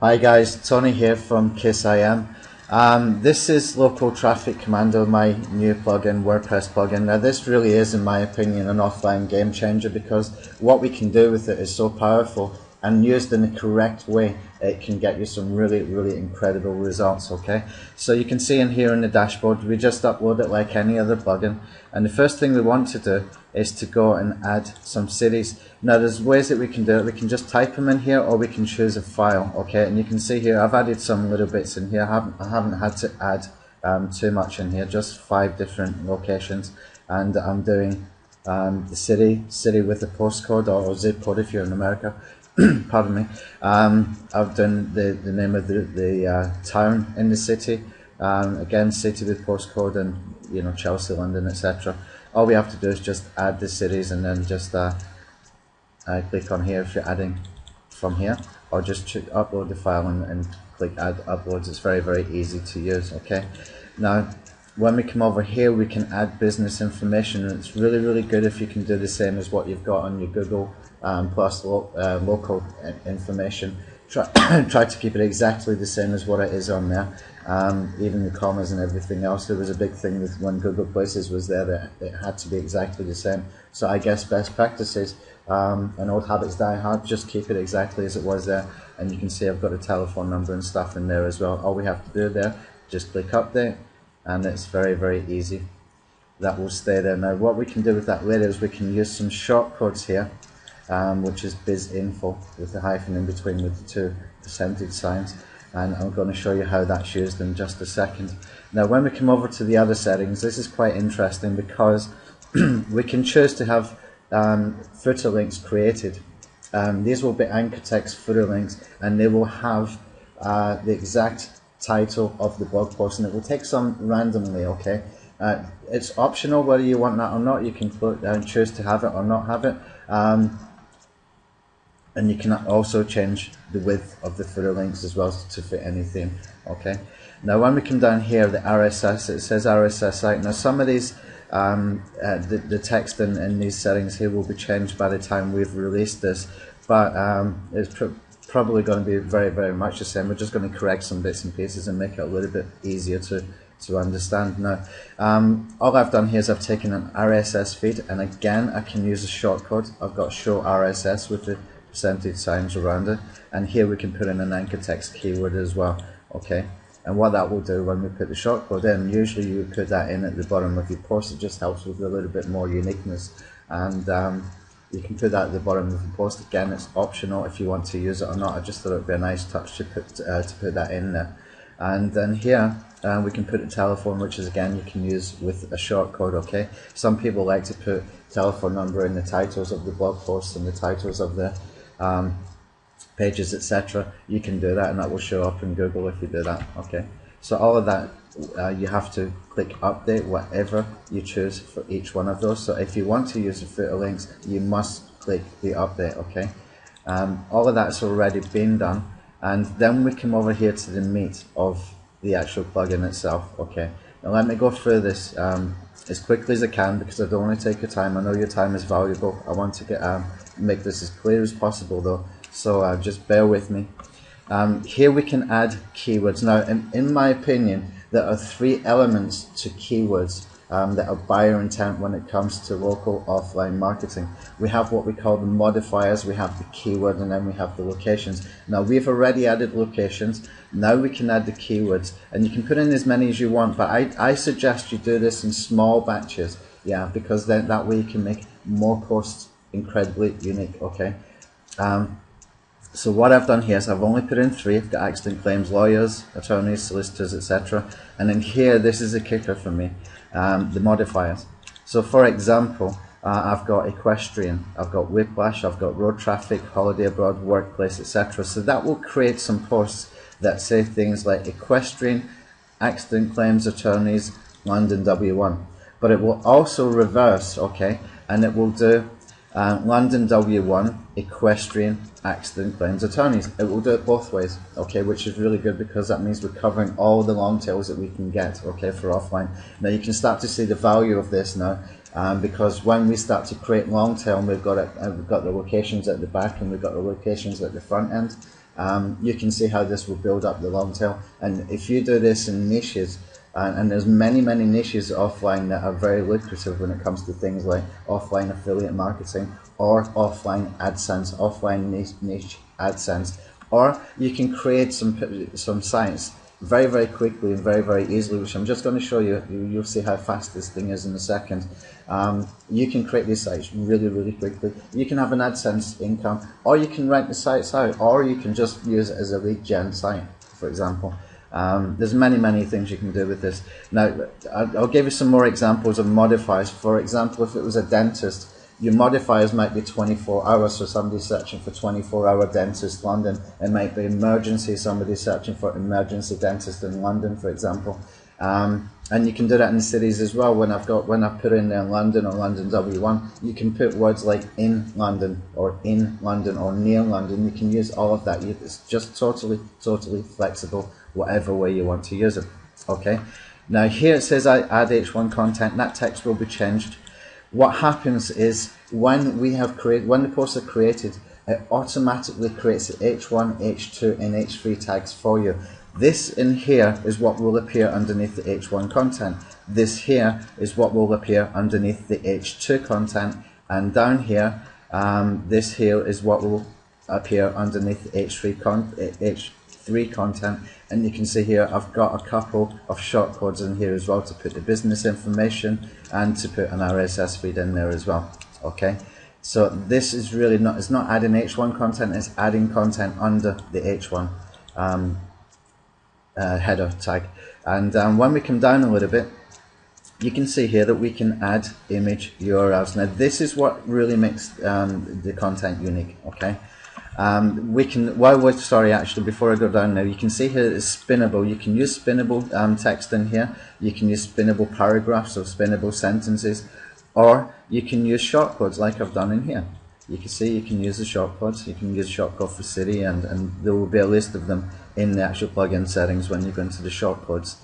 Hi guys, Tony here from KISS.IM. This is Local Traffic Commando, my new plugin, WordPress plugin. Now this really is, in my opinion, an offline game changer because what we can do with it is so powerful, and used in the correct way, it can get you some really incredible results. Okay, so you can see in here in the dashboard, we just upload it like any other plugin, and the first thing we want to do is to go and add some cities. Now there's ways that we can do it. We can just type them in here, or we can choose a file. Okay, and you can see here I've added some little bits in here. I haven't had to add too much in here, just 5 different locations, and I'm doing the city with the postcode or zip code if you're in America. Pardon me. I've done the name of the town in the city, again city with postcode, and Chelsea, London, etc. All we have to do is just add the cities, and then just click on here if you're adding from here, or just upload the file and click add uploads. It's very easy to use. Okay, now when we come over here, we can add business information, and it's really good if you can do the same as what you've got on your Google plus local information. Try to keep it exactly the same as what it is on there, even the commas and everything else. There was a big thing with when Google Places was there that it had to be exactly the same. So I guess best practices and old habits die hard. Just keep it exactly as it was there, and you can see I've got a telephone number and stuff in there as well. All we have to do there, just click update, and it's very easy. That will stay there. Now what we can do with that later is we can use some shortcodes here, which is bizinfo with the hyphen in between with the 2 percentage signs, and I'm going to show you how that's used in just a second. Now when we come over to the other settings, this is quite interesting because we can choose to have footer links created. These will be anchor text footer links, and they will have the exact title of the blog post, and it will take some randomly. Okay, it's optional whether you want that or not. You can choose to have it or not have it. And you can also change the width of the footer links as well to fit any theme. Okay, now when we come down here, the RSS, it says RSS site. Now some of these the text in these settings here will be changed by the time we've released this, but it's probably going to be very much the same. We're just going to correct some bits and pieces and make it a little bit easier to understand. Now all I've done here is I've taken an RSS feed, and again I can use a shortcode. I've got show RSS with the percentage signs around it, and here we can put in an anchor text keyword as well. Okay, and what that will do when we put the shortcode in, usually you would put that in at the bottom of your post. It just helps with a little bit more uniqueness, and you can put that at the bottom of the post. Again, it's optional if you want to use it or not. I just thought it would be a nice touch to put that in there. And then here we can put a telephone, which is again you can use with a shortcode. Okay, some people like to put telephone number in the titles of the blog posts and the titles of the pages, etc. You can do that, and that will show up in Google if you do that. Okay, so all of that you have to click update whatever you choose for each one of those. So if you want to use the footer links, you must click the update. Okay, all of that's already been done, and then we come over here to the meat of the actual plugin itself. Okay, now let me go through this as quickly as I can because I don't want to take your time. I know your time is valuable. I want to get make this as clear as possible though, so just bear with me. Here we can add keywords. Now in my opinion, there are 3 elements to keywords that are buyer intent when it comes to local offline marketing. We have what we call the modifiers, we have the keyword, and then we have the locations. Now we've already added locations, now we can add the keywords, and you can put in as many as you want, but I suggest you do this in small batches, yeah, because then that way you can make more posts incredibly unique. Okay, so what I've done here is I've only put in 3. I've got accident claims, lawyers, attorneys, solicitors, etc. And then here, this is a kicker for me, the modifiers. So for example, I've got equestrian, I've got whiplash, I've got road traffic, holiday abroad, workplace, etc. So that will create some posts that say things like equestrian, accident claims, attorneys, London W1. But it will also reverse, okay, and it will do London W1, equestrian, accident claims, attorneys. It will do it both ways, okay, which is really good because that means we're covering all the long tails that we can get, okay, for offline. Now you can start to see the value of this now, because when we start to create long tail, we've got the locations at the back and we've got the locations at the front end. you can see how this will build up the long tail. And if you do this in niches, and there's many niches offline that are very lucrative when it comes to things like offline affiliate marketing or offline AdSense, offline niche AdSense, or you can create some sites very quickly and very easily, which I'm just going to show you. You'll see how fast this thing is in a second. You can create these sites really quickly. You can have an AdSense income, or you can rent the sites out, or you can just use it as a lead gen site, for example. There's many things you can do with this. Now, I'll give you some more examples of modifiers. For example, if it was a dentist, your modifiers might be 24 hours, so somebody's searching for 24-hour dentist London. It might be emergency, somebody's searching for emergency dentist in London, for example. And you can do that in cities as well. When I've put in there London or London W1, you can put words like in London or near London. You can use all of that. It's just totally flexible, whatever way you want to use it. Okay. Now here it says I add H1 content. That text will be changed. What happens is when the posts are created, it automatically creates the H1, H2, and H3 tags for you. This in here is what will appear underneath the H1 content. This here is what will appear underneath the H2 content, and down here, this here is what will appear underneath the H3 content. And you can see here I've got a couple of shortcodes in here as well to put the business information and to put an RSS feed in there as well. Okay, so this is really it's not adding H1 content, it's adding content under the H1 header tag. And when we come down a little bit, you can see here that we can add image URLs. Now this is what really makes the content unique. Okay. Before I go down now, you can see here it's spinnable. You can use spinnable text in here. You can use spinnable paragraphs or spinnable sentences, or you can use shortcodes like I've done in here. You can see you can use the shortcodes. You can use shortcode for city, and there will be a list of them in the actual plugin settings when you go into the shortcodes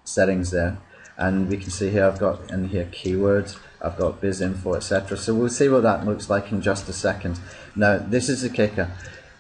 settings there. And we can see here I've got in here keywords, I've got biz info, etc. So we'll see what that looks like in just a second. Now this is the kicker.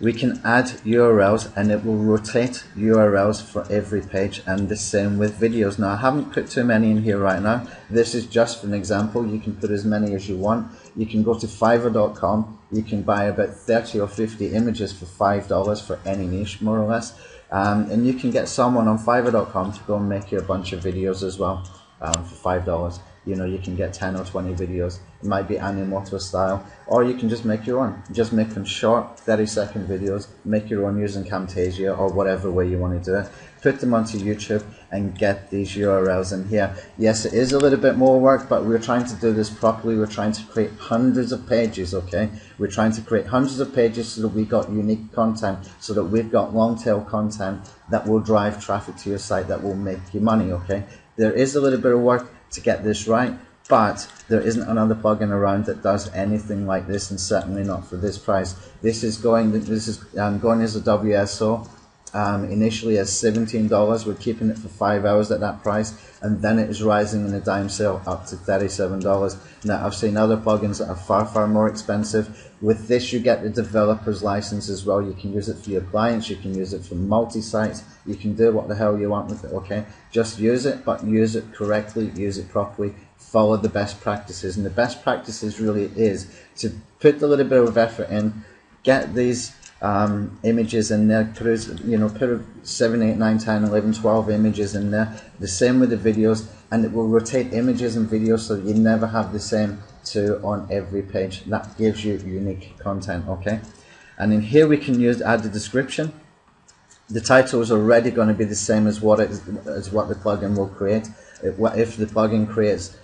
We can add URLs and it will rotate URLs for every page, and the same with videos. Now I haven't put too many in here right now. This is just for an example. You can put as many as you want. You can go to Fiverr.com. You can buy about 30 or 50 images for $5 for any niche, more or less. And you can get someone on Fiverr.com to go and make you a bunch of videos as well for $5. You know, you can get 10 or 20 videos. It might be Animoto style, or you can just make your own. Just make them short, 30-second videos. Make your own using Camtasia or whatever way you want to do it. Put them onto YouTube and get these URLs in here. Yes, it is a little bit more work, but we're trying to do this properly. We're trying to create hundreds of pages, okay? We're trying to create hundreds of pages so that we've got unique content, so that we've got long tail content that will drive traffic to your site, that will make you money, okay? There is a little bit of work to get this right, but there isn't another plugin around that does anything like this, and certainly not for this price. This is going as a WSO. Initially as $17, we're keeping it for 5 hours at that price, and then it is rising in a dime sale up to $37. Now I've seen other plugins that are far more expensive. With this you get the developer's license as well. You can use it for your clients, you can use it for multi-sites, you can do what the hell you want with it, okay? Just use it, but use it correctly, use it properly, follow the best practices. And the best practices really is to put a little bit of effort in, get these images in there, put 7, 8, 9, 10, 11, 12 images in there. The same with the videos, and it will rotate images and videos so that you never have the same two on every page. That gives you unique content, okay? And in here we can add the description. The title is already going to be the same as what the plugin will create. If the plugin creates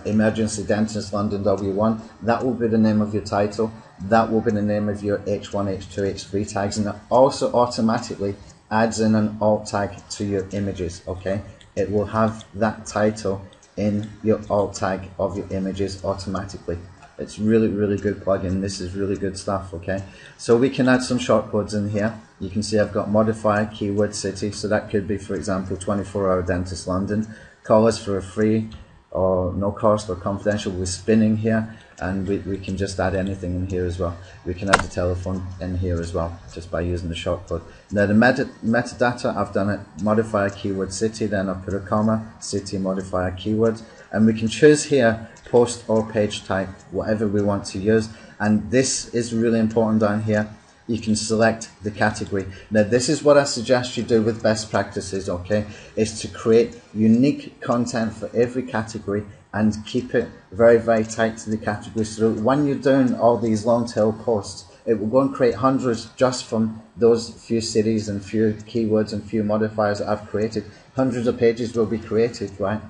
Emergency Dentist London W1, that will be the name of your title. That will be the name of your H1, H2, H3 tags, and it also automatically adds in an alt tag to your images, okay? It will have that title in your alt tag of your images automatically. It's really good plugin. This is really good stuff, okay? So we can add some shortcodes in here. You can see I've got modifier, keyword, city, so that could be, for example, 24-hour dentist London. Call us for a free or no cost or confidential. We're spinning here, and we can just add anything in here as well. We can add the telephone in here as well, just by using the shortcode. Now the metadata, I've done it, modifier keyword city, then I've put a comma, city modifier keyword, and we can choose here post or page type, whatever we want to use. And this is really important down here. You can select the category. Now this is what I suggest you do with best practices, okay, is to create unique content for every category and keep it very, very tight to the category. So when you're doing all these long tail posts, it will go and create hundreds just from those few cities and few keywords and few modifiers that I've created. Hundreds of pages will be created, right?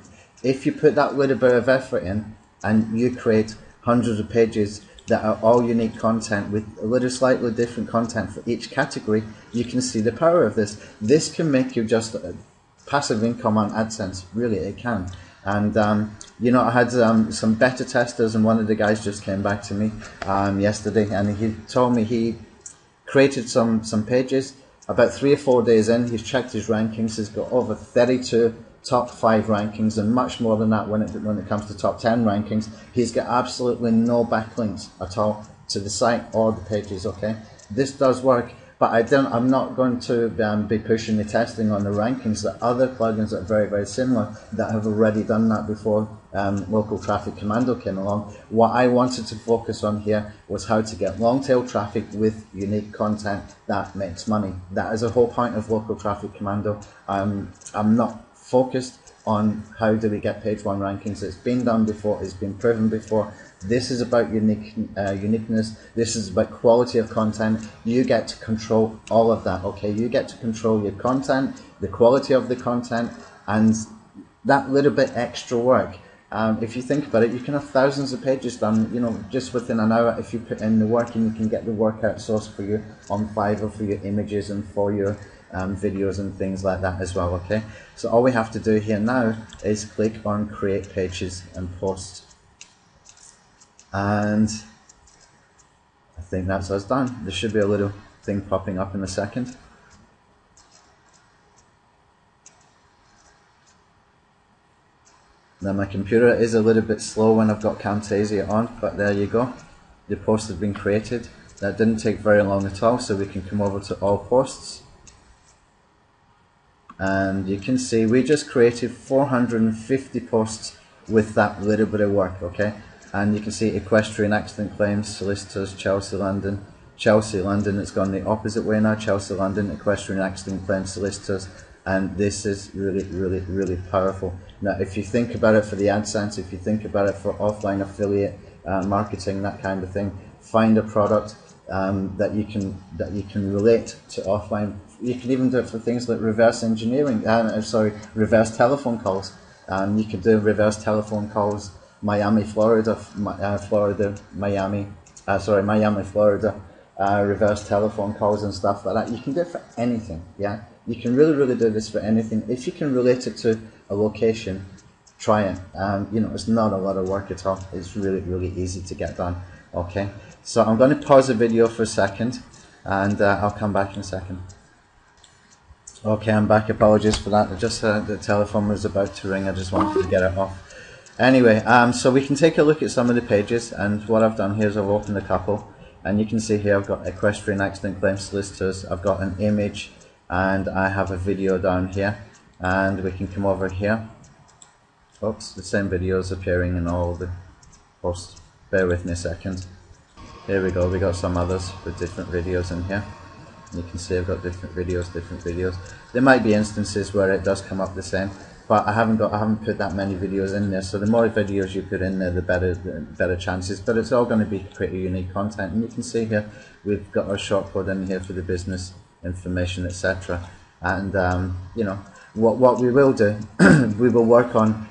If you put that little bit of effort in and you create hundreds of pages that are all unique content with a little slightly different content for each category, you can see the power of this. This can make you just passive income on AdSense, really, it can. And you know, I had some beta testers, and one of the guys just came back to me yesterday, and he told me he created some pages. About 3 or 4 days in, he's checked his rankings. He's got over 32 top 5 rankings, and much more than that when it comes to top 10 rankings. He's got absolutely no backlinks at all to the site or the pages. Okay, this does work, but I'm not going to be pushing the testing on the rankings. There are other plugins that are very, very similar that have already done that before Local Traffic Commando came along. What I wanted to focus on here was how to get long tail traffic with unique content that makes money. That is the whole point of Local Traffic Commando. I'm not focused on how do we get page 1 rankings. It's been done before, it's been proven before. This is about uniqueness. This is about quality of content. You get to control all of that, okay? You get to control your content, the quality of the content, and that little bit extra work. If you think about it, you can have thousands of pages done, you know, just within an hour if you put in the work, and you can get the workout sourced for you on Fiverr for your images and for your videos and things like that as well, okay? So all we have to do here now is click on create pages and post, and I think that's us done. There should be a little thing popping up in a second. Now my computer is a little bit slow when I've got Camtasia on, but there you go, the post has been created. That didn't take very long at all, so we can come over to all posts. And you can see we just created 450 posts with that little bit of work, okay? And you can see equestrian accident claims, solicitors, Chelsea, London, it's gone the opposite way now, Chelsea, London, equestrian accident claims, solicitors, and this is really, really, really powerful. Now if you think about it for the AdSense, if you think about it for offline affiliate marketing, that kind of thing, find a product that you can relate to offline. You can even do it for things like reverse engineering, reverse telephone calls. You could do reverse telephone calls, Miami, Florida, Miami, Florida, reverse telephone calls and stuff like that. You can do it for anything, yeah? You can really, really do this for anything. If you can relate it to a location, try it. You know, it's not a lot of work at all. It's really, really easy to get done, okay? So I'm going to pause the video for a second, and I'll come back in a second. Okay, I'm back. Apologies for that. Just the telephone was about to ring. I just wanted to get it off. Anyway, so we can take a look at some of the pages, and what I've done here is I've opened a couple, and you can see here I've got equestrian accident claims solicitors, I've got an image, and I have a video down here, and we can come over here. Oops, the same video is appearing in all the posts. Bear with me a second. Here we go, we got some others with different videos in here. You can see I've got different videos. There might be instances where it does come up the same, but I haven't put that many videos in there. So the more videos you put in there, the better chances. But it's all going to be pretty unique content. And you can see here we've got our shortcode in here for the business information, etc. And you know what we will do, we will work on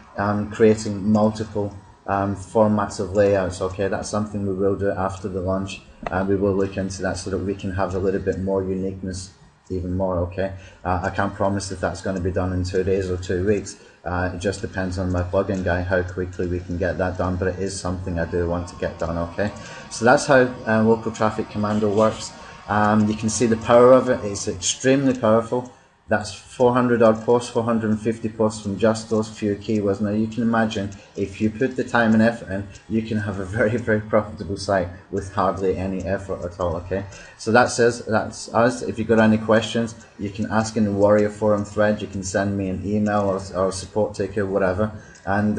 creating multiple formats of layouts. Okay, that's something we will do after the launch. We will look into that so that we can have a little bit more uniqueness, even more. Okay, I can't promise if that's going to be done in 2 days or 2 weeks. It just depends on my plugin guy how quickly we can get that done, but it is something I do want to get done. Okay, so that's how Local Traffic Commando works. You can see the power of it. It's extremely powerful. That's 400 odd posts, 450 posts from just those few keywords. Now you can imagine, if you put the time and effort in, you can have a very, very profitable site with hardly any effort at all, okay? So that's us. If you've got any questions, you can ask in the Warrior Forum thread, you can send me an email or a support ticket, whatever, and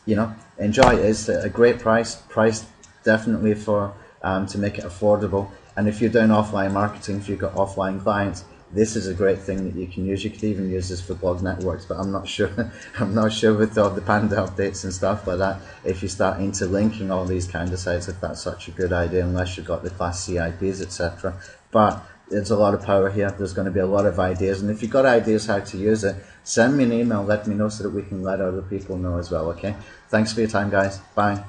you know, enjoy it. It's a great price definitely for to make it affordable. And if you're doing offline marketing, if you've got offline clients, this is a great thing that you can use. You could even use this for blog networks, but I'm not sure. I'm not sure with all the Panda updates and stuff like that, if you start interlinking all these kind of sites, if that's such a good idea, unless you've got the Class C IPs, etc. But there's a lot of power here. There's going to be a lot of ideas, and if you've got ideas how to use it, send me an email, let me know so that we can let other people know as well, okay? Thanks for your time, guys. Bye.